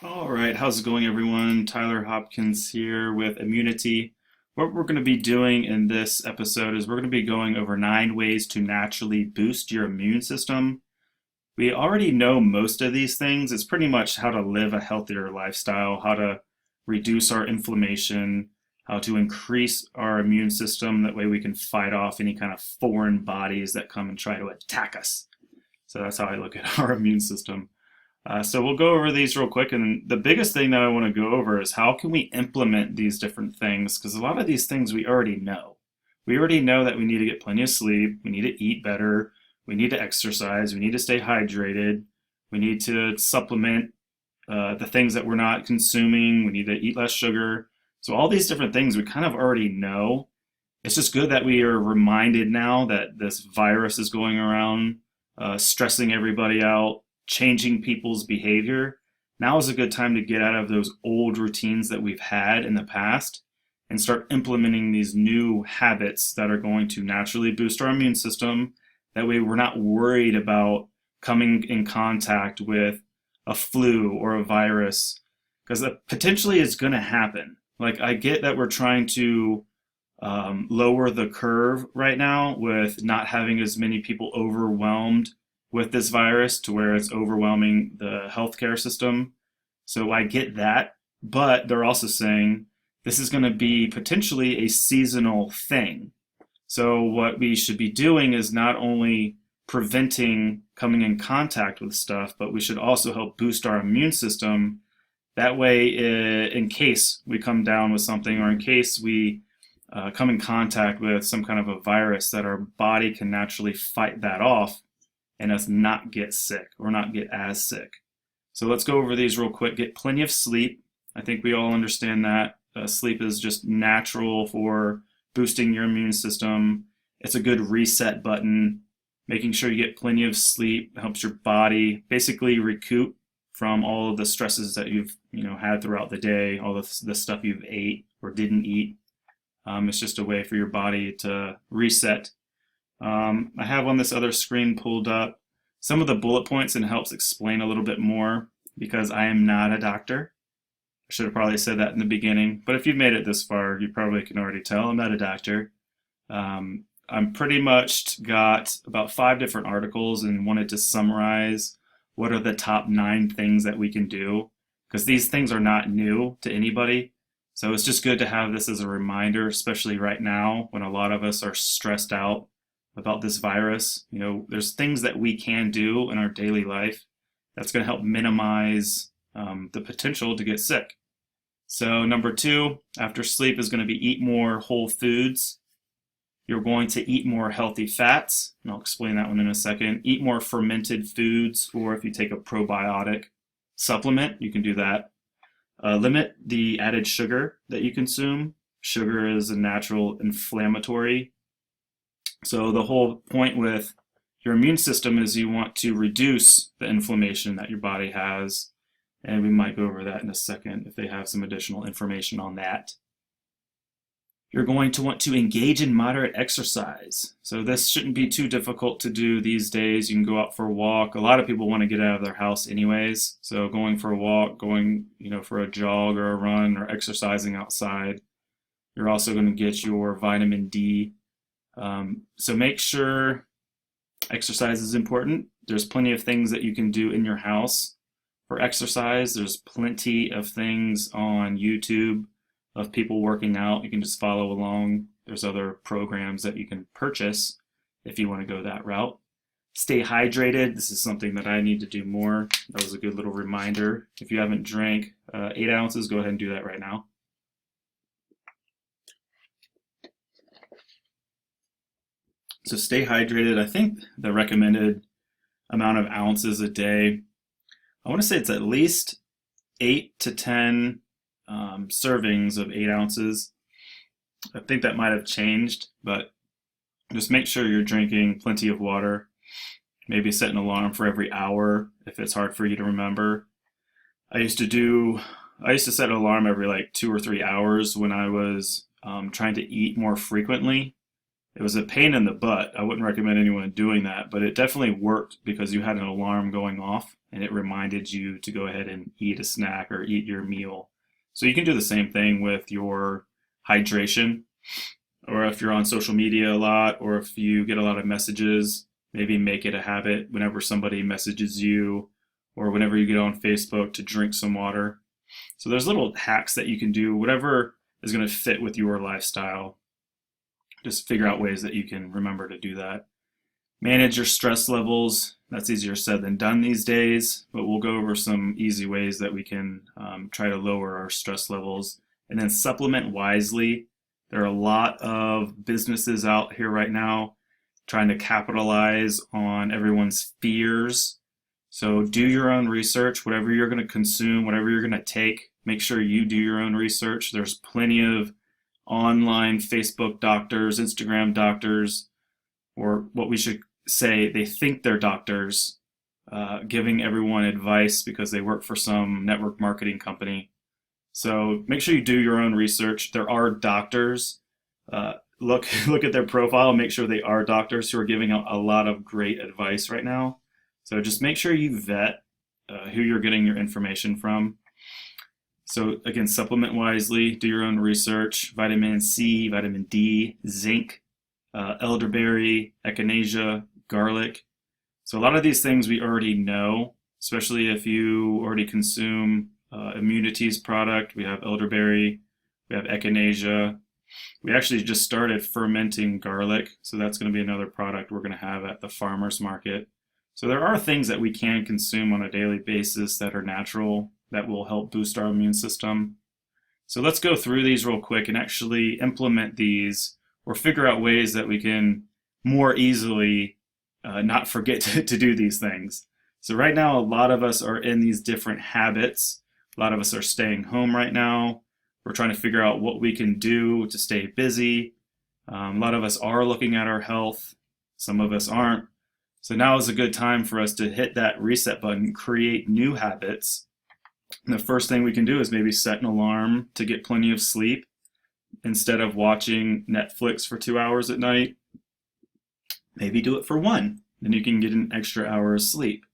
All right, how's it going, everyone? Tyler Hopkins here with Immunity. What we're going to be doing in this episode is we're going to be going over 9 ways to naturally boost your immune system. We already know most of these things. It's pretty much how to live a healthier lifestyle, how to reduce our inflammation, how to increase our immune system. That way we can fight off any kind of foreign bodies that come and try to attack us. So that's how I look at our immune system. So we'll go over these real quick, and the biggest thing that I want to go over is how can we implement these different things? Because a lot of these things we already know. We already know that we need to get plenty of sleep, we need to eat better, we need to exercise, we need to stay hydrated, we need to supplement the things that we're not consuming, we need to eat less sugar. So all these different things we kind of already know. It's just good that we are reminded now that this virus is going around, stressing everybody out, changing people's behavior. Now is a good time to get out of those old routines that we've had in the past and start implementing these new habits that are going to naturally boost our immune system. That way, we're not worried about coming in contact with a flu or a virus because potentially it's going to happen. Like, I get that we're trying to lower the curve right now with not having as many people overwhelmed with this virus to where it's overwhelming the healthcare system. So I get that, but they're also saying this is going to be potentially a seasonal thing. So what we should be doing is not only preventing coming in contact with stuff, but we should also help boost our immune system. That way, in case we come down with something or in case we come in contact with some kind of a virus, that our body can naturally fight that off and us not get sick or not get as sick. So let's go over these real quick. Get plenty of sleep. I think we all understand that. Sleep is just natural for boosting your immune system. It's a good reset button. Making sure you get plenty of sleep helps your body basically recoup from all of the stresses that you've had throughout the day, all the stuff you've ate or didn't eat. It's just a way for your body to reset. I have on this other screen pulled up some of the bullet points and helps explain a little bit more because I am not a doctor. I should have probably said that in the beginning, but if you've made it this far, you probably can already tell I'm not a doctor. I'm pretty much got about 5 different articles and wanted to summarize what are the top 9 things that we can do because these things are not new to anybody. So it's just good to have this as a reminder, especially right now when a lot of us are stressed out about this virus. There's things that we can do in our daily life that's going to help minimize the potential to get sick. So number 2, after sleep, is going to be eat more whole foods. You're going to eat more healthy fats, and I'll explain that one in a second. Eat more fermented foods, or if you take a probiotic supplement, you can do that. Limit the added sugar that you consume. Sugar is a natural inflammatory. So the whole point with your immune system is you want to reduce the inflammation that your body has. And we might go over that in a second if they have some additional information on that. You're going to want to engage in moderate exercise. So this shouldn't be too difficult to do these days. You can go out for a walk. A lot of people want to get out of their house anyways. So going for a walk, going, for a jog or a run or exercising outside. You're also going to get your vitamin D. So make sure exercise is important. There's plenty of things that you can do in your house for exercise. There's plenty of things on YouTube of people working out. You can just follow along. There's other programs that you can purchase if you want to go that route. Stay hydrated. This is something that I need to do more. That was a good little reminder. If you haven't drank 8 ounces, go ahead and do that right now. So stay hydrated. I think the recommended amount of ounces a day, I want to say it's at least 8 to 10 servings of 8 ounces. I think that might have changed, but just make sure you're drinking plenty of water. Maybe set an alarm for every hour if it's hard for you to remember. I used to set an alarm every like 2 or 3 hours when I was trying to eat more frequently. It was a pain in the butt. I wouldn't recommend anyone doing that, but it definitely worked because you had an alarm going off and it reminded you to go ahead and eat a snack or eat your meal. So you can do the same thing with your hydration, or if you're on social media a lot, or if you get a lot of messages, maybe make it a habit whenever somebody messages you or whenever you get on Facebook to drink some water. So there's little hacks that you can do, whatever is going to fit with your lifestyle. Just figure out ways that you can remember to do that. Manage your stress levels. That's easier said than done these days, but we'll go over some easy ways that we can try to lower our stress levels. And then supplement wisely. There are a lot of businesses out here right now trying to capitalize on everyone's fears. So do your own research. Whatever you're going to consume, whatever you're going to take, make sure you do your own research. There's plenty of online Facebook doctors, Instagram doctors, or what we should say, they think they're doctors, giving everyone advice because they work for some network marketing company. So make sure you do your own research. There are doctors. Look at their profile. Make sure they are doctors who are giving out a lot of great advice right now. So just make sure you vet who you're getting your information from. So again, supplement wisely. Do your own research. Vitamin C, vitamin D, zinc, elderberry, echinacea, garlic. So a lot of these things we already know, especially if you already consume Immunity's product. We have elderberry, we have echinacea. We actually just started fermenting garlic, so that's going to be another product we're going to have at the farmer's market. So there are things that we can consume on a daily basis that are natural that will help boost our immune system. So let's go through these real quick and actually implement these or figure out ways that we can more easily not forget to do these things. So right now, a lot of us are in these different habits. A lot of us are staying home right now. We're trying to figure out what we can do to stay busy. A lot of us are looking at our health. Some of us aren't. So now is a good time for us to hit that reset button, create new habits. And the first thing we can do is maybe set an alarm to get plenty of sleep. Instead of watching Netflix for 2 hours at night, maybe do it for 1. Then you can get an extra hour of sleep.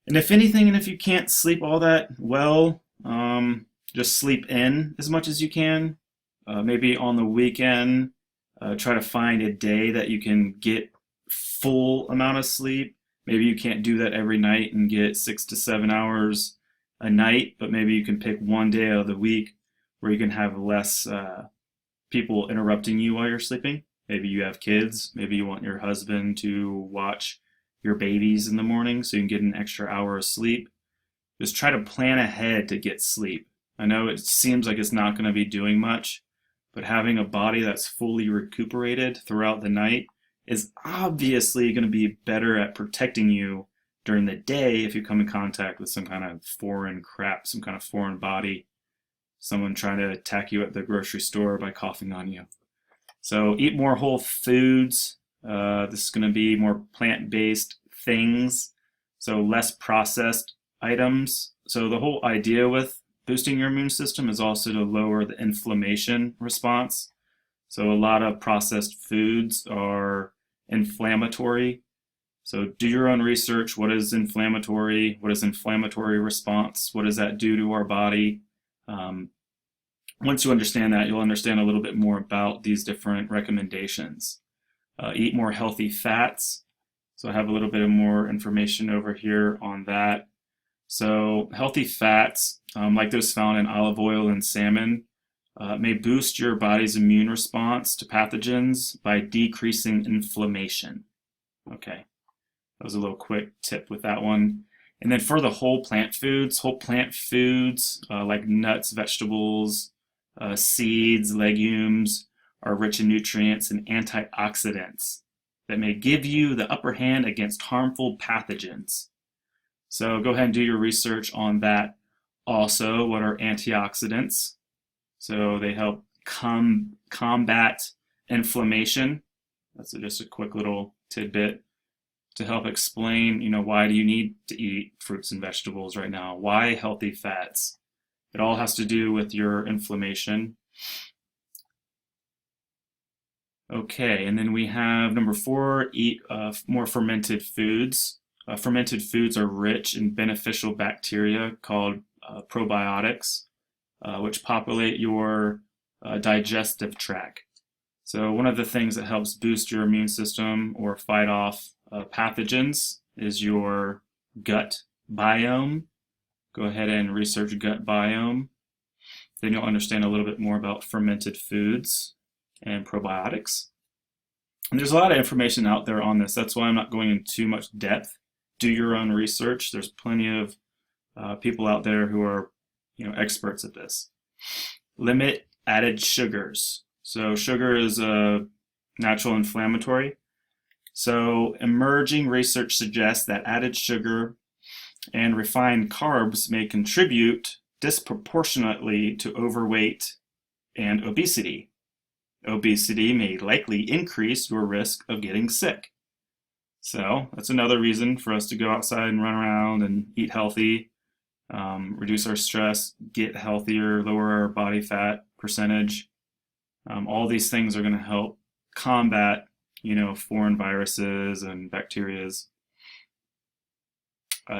And if anything, and if you can't sleep all that well, just sleep in as much as you can. Maybe on the weekend, try to find a day that you can get full amount of sleep. Maybe you can't do that every night and get 6 to 7 hours a night, but maybe you can pick one day out of the week where you can have less people interrupting you while you're sleeping. Maybe you have kids. Maybe you want your husband to watch your babies in the morning so you can get an extra hour of sleep. Just try to plan ahead to get sleep. I know it seems like it's not going to be doing much, but having a body that's fully recuperated throughout the night is obviously going to be better at protecting you during the day if you come in contact with some kind of foreign crap, some kind of foreign body, someone trying to attack you at the grocery store by coughing on you. So eat more whole foods. This is going to be more plant-based things, so less processed items. So the whole idea with boosting your immune system is also to lower the inflammation response. So a lot of processed foods are inflammatory. So do your own research. What is inflammatory? What is inflammatory response? What does that do to our body? Once you understand that, you'll understand a little bit more about these different recommendations. Eat more healthy fats. So I have a little bit of more information over here on that. So healthy fats, like those found in olive oil and salmon, may boost your body's immune response to pathogens by decreasing inflammation. Okay, that was a little quick tip with that one. And then for the whole plant foods like nuts, vegetables, seeds, legumes are rich in nutrients and antioxidants that may give you the upper hand against harmful pathogens. So go ahead and do your research on that. Also, what are antioxidants? So they help combat inflammation. That's just a quick little tidbit to help explain, why do you need to eat fruits and vegetables right now? Why healthy fats? It all has to do with your inflammation. Okay, and then we have number 4, eat more fermented foods. fermented foods are rich in beneficial bacteria called probiotics, which populate your digestive tract. So one of the things that helps boost your immune system or fight off pathogens is your gut biome. Go ahead and research gut biome. Then you'll understand a little bit more about fermented foods and probiotics. And there's a lot of information out there on this. That's why I'm not going into too much depth. Do your own research. There's plenty of people out there who are, experts at this. Limit added sugars. So sugar is a natural inflammatory. So emerging research suggests that added sugar and refined carbs may contribute disproportionately to overweight and obesity. Obesity may likely increase your risk of getting sick. So that's another reason for us to go outside and run around and eat healthy, reduce our stress, get healthier, lower our body fat percentage. All these things are going to help combat, foreign viruses and bacterias.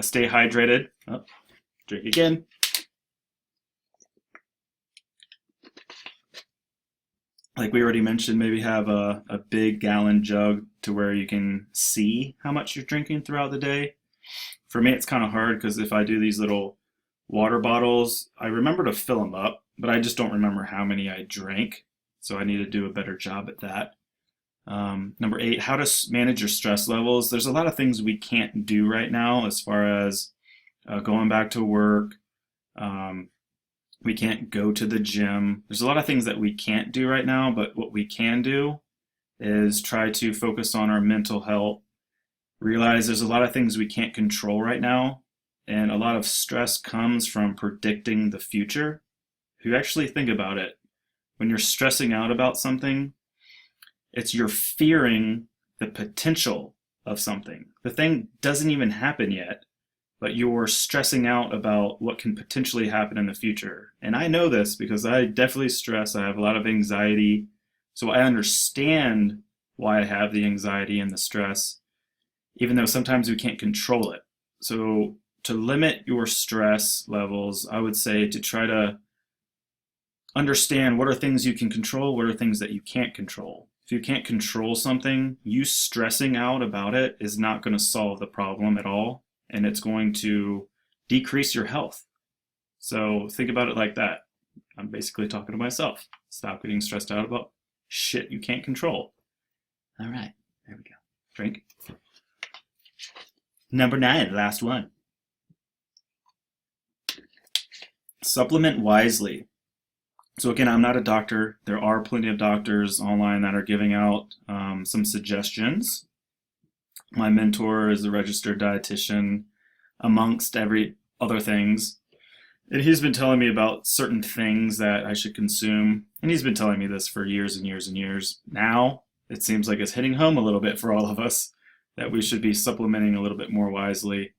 Stay hydrated. Oh, drink again. Like we already mentioned, maybe have a big gallon jug to where you can see how much you're drinking throughout the day. For me, it's kind of hard because if I do these little water bottles, I remember to fill them up, but I just don't remember how many I drank. So I need to do a better job at that. Number 8, how to manage your stress levels. There's a lot of things we can't do right now as far as going back to work. We can't go to the gym. There's a lot of things that we can't do right now, but what we can do is try to focus on our mental health. Realize there's a lot of things we can't control right now, and a lot of stress comes from predicting the future. If you actually think about it, when you're stressing out about something, it's you're fearing the potential of something. The thing doesn't even happen yet, but you're stressing out about what can potentially happen in the future. And I know this because I definitely stress. I have a lot of anxiety. So I understand why I have the anxiety and the stress, even though sometimes we can't control it. So to limit your stress levels, I would say to try to understand what are things you can control, what are things that you can't control. If you can't control something, you stressing out about it is not going to solve the problem at all, and it's going to decrease your health. So think about it like that. I'm basically talking to myself. Stop getting stressed out about shit you can't control. All right, there we go. Drink. Number 9, last one. Supplement wisely. So again, I'm not a doctor. There are plenty of doctors online that are giving out some suggestions. My mentor is a registered dietitian, amongst every other things. And he's been telling me about certain things that I should consume. And he's been telling me this for years and years and years. Now, it seems like it's hitting home a little bit for all of us that we should be supplementing a little bit more wisely.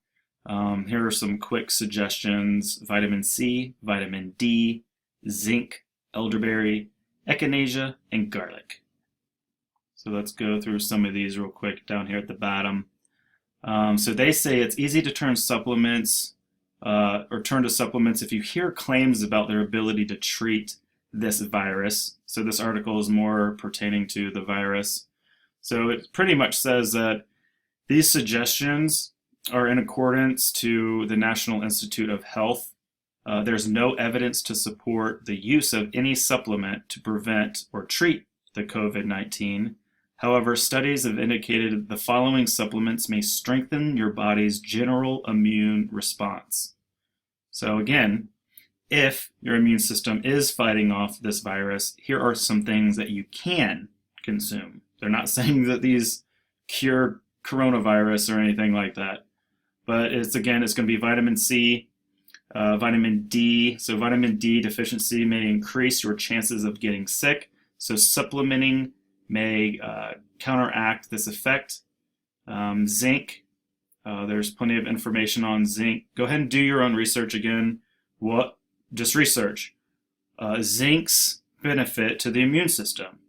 Here are some quick suggestions: vitamin C, vitamin D, zinc, elderberry, echinacea, and garlic. So let's go through some of these real quick down here at the bottom. So they say it's easy to turn supplements or turn to supplements if you hear claims about their ability to treat this virus. So this article is more pertaining to the virus. So it pretty much says that these suggestions are in accordance to the National Institute of Health. There's no evidence to support the use of any supplement to prevent or treat the COVID-19. However, studies have indicated the following supplements may strengthen your body's general immune response. So again, if your immune system is fighting off this virus, here are some things that you can consume. They're not saying that these cure coronavirus or anything like that, but it's going to be vitamin C, vitamin D. So vitamin D deficiency may increase your chances of getting sick. So supplementing may counteract this effect. Zinc, there's plenty of information on zinc. Go ahead and do your own research again. Just research. Zinc's benefit to the immune system.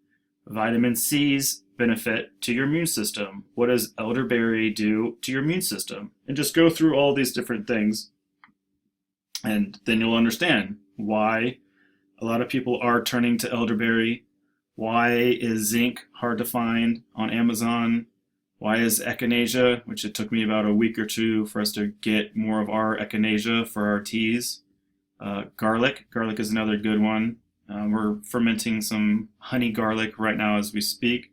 Vitamin C's benefit to your immune system? What does elderberry do to your immune system? And just go through all these different things. And then you'll understand why a lot of people are turning to elderberry. Why is zinc hard to find on Amazon? Why is echinacea, which it took me about a week or two for us to get more of our echinacea for our teas. Garlic is another good one. We're fermenting some honey garlic right now as we speak,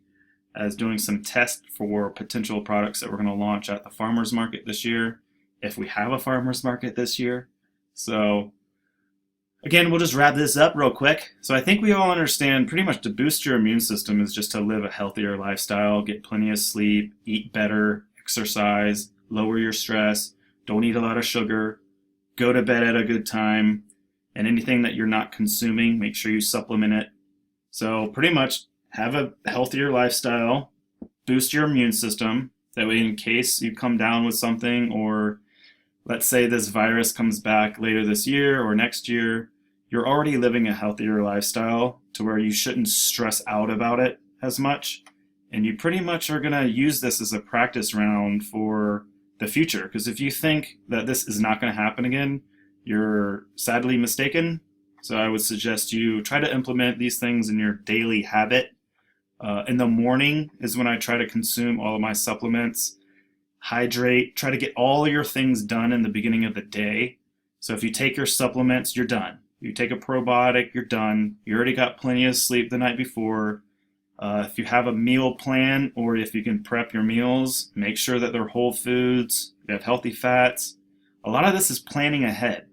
as doing some tests for potential products that we're going to launch at the farmers market this year, if we have a farmers market this year. So again, we'll just wrap this up real quick. So I think we all understand pretty much to boost your immune system is just to live a healthier lifestyle, get plenty of sleep, eat better, exercise, lower your stress, don't eat a lot of sugar, go to bed at a good time, and anything that you're not consuming, make sure you supplement it. So pretty much have a healthier lifestyle, boost your immune system. That way in case you come down with something, or let's say this virus comes back later this year or next year, you're already living a healthier lifestyle to where you shouldn't stress out about it as much. And you pretty much are going to use this as a practice round for the future. Because if you think that this is not going to happen again, you're sadly mistaken. So I would suggest you try to implement these things in your daily habit. In the morning is when I try to consume all of my supplements. Hydrate, try to get all your things done in the beginning of the day. So if you take your supplements, you're done. You take a probiotic, you're done. You already got plenty of sleep the night before. If you have a meal plan, or if you can prep your meals, make sure that they're whole foods, you have healthy fats. A lot of this is planning ahead.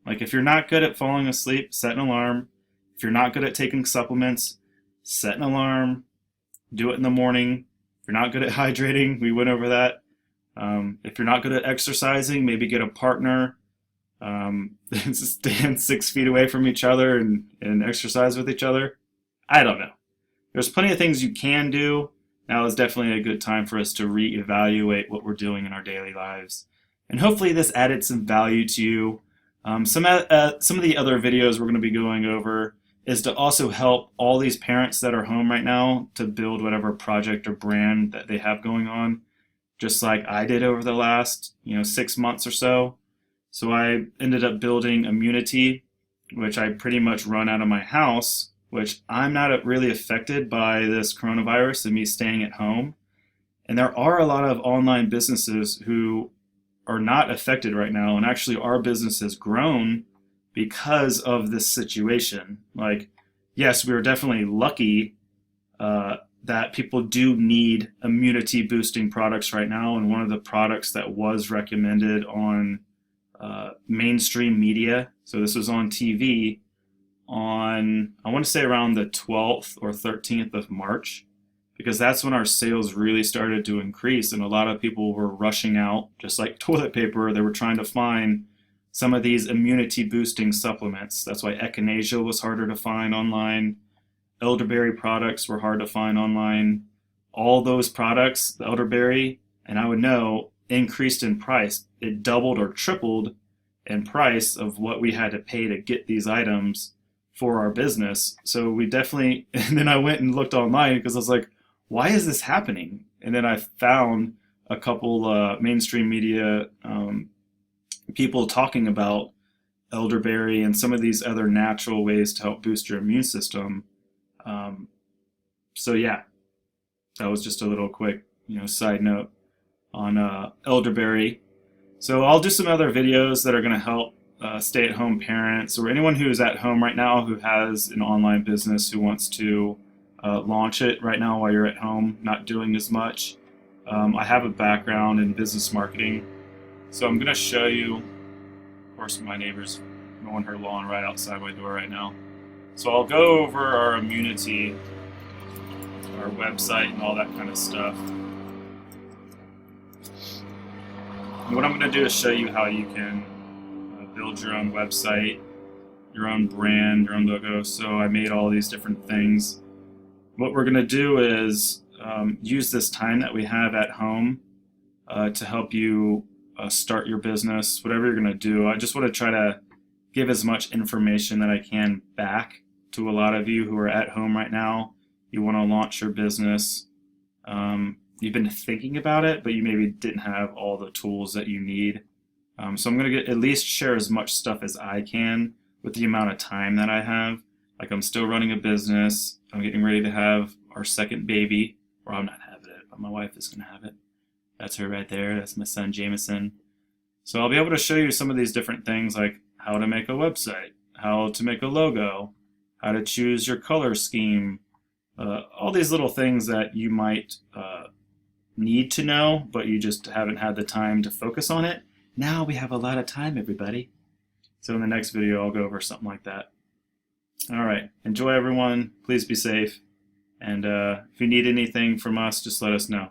Like if you're not good at falling asleep, set an alarm. If you're not good at taking supplements, set an alarm. Do it in the morning. If you're not good at hydrating, we went over that. If you're not good at exercising, maybe get a partner. Stand 6 feet away from each other and exercise with each other. I don't know. There's plenty of things you can do. Now is definitely a good time for us to reevaluate what we're doing in our daily lives. And hopefully this added some value to you. Some of the other videos we're going to be going over is to also help all these parents that are home right now to build whatever project or brand that they have going on, just like I did over the last 6 months or so. So I ended up building Immunity, which I pretty much run out of my house, which I'm not really affected by this coronavirus and me staying at home. And there are a lot of online businesses who are not affected right now, and actually our business has grown because of this situation. Like, yes, we were definitely lucky that people do need immunity boosting products right now, and one of the products that was recommended on mainstream media, so this was on TV on, I want to say around the 12th or 13th of March, because that's when our sales really started to increase, and a lot of people were rushing out, just like toilet paper. They were trying to find some of these immunity boosting supplements. That's why echinacea was harder to find online. Elderberry products were hard to find online. All those products, the elderberry, and I would know, increased in price. It doubled or tripled in price of what we had to pay to get these items for our business. So we definitely, and then I went and looked online because I was like, why is this happening? And then I found a couple mainstream media people talking about elderberry and some of these other natural ways to help boost your immune system. So yeah, that was just a little quick, side note on elderberry. So I'll do some other videos that are going to help stay-at-home parents or anyone who is at home right now who has an online business who wants to launch it right now while you're at home, not doing as much. I have a background in business marketing, so I'm going to show you. Of course, my neighbor's mowing her lawn right outside my door right now. So I'll go over our Immunity, our website, and all that kind of stuff. And what I'm going to do is show you how you can build your own website, your own brand, your own logo. So I made all these different things. What we're going to do is use this time that we have at home to help you start your business, whatever you're going to do. I just want to try to give as much information that I can back to a lot of you who are at home right now. You want to launch your business. You've been thinking about it, but you maybe didn't have all the tools that you need. So I'm going to at least share as much stuff as I can with the amount of time that I have. Like, I'm still running a business. I'm getting ready to have our second baby, or I'm not having it, but my wife is going to have it. That's her right there. That's my son, Jameson. So I'll be able to show you some of these different things, like how to make a website, how to make a logo, how to choose your color scheme, all these little things that you might need to know, but you just haven't had the time to focus on it. Now we have a lot of time, everybody. So in the next video, I'll go over something like that. All right. Enjoy, everyone. Please be safe. And if you need anything from us, just let us know.